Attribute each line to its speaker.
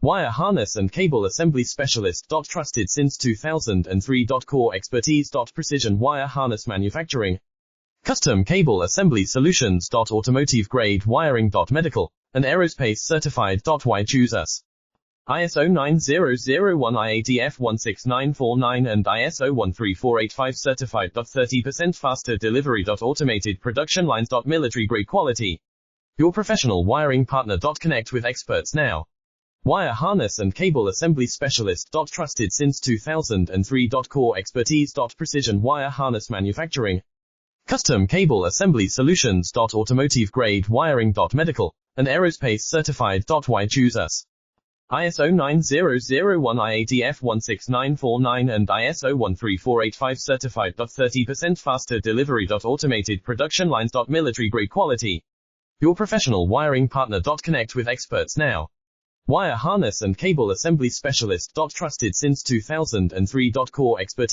Speaker 1: Wire harness and cable assembly specialist. Trusted since 2003. Core expertise. Precision wire harness manufacturing. Custom cable assembly solutions. Automotive grade wiring. Medical and aerospace certified. Why choose us? ISO 9001 IATF 16949 and ISO 13485 certified. 30% faster delivery. Automated production lines. Military grade quality. Your professional wiring partner. Connect with experts now. Wire harness and cable assembly specialist. Trusted since 2003. Core expertise. Precision wire harness manufacturing. Custom cable assembly solutions. Automotive grade wiring. Medical and aerospace certified. Why choose us? ISO 9001 IATF 16949 and ISO 13485 certified. 30% faster delivery. Automated production lines. Military grade quality. Your professional wiring partner. Connect with experts now. Wire harness and cable assembly specialist. Trusted since 2003. Core expertise.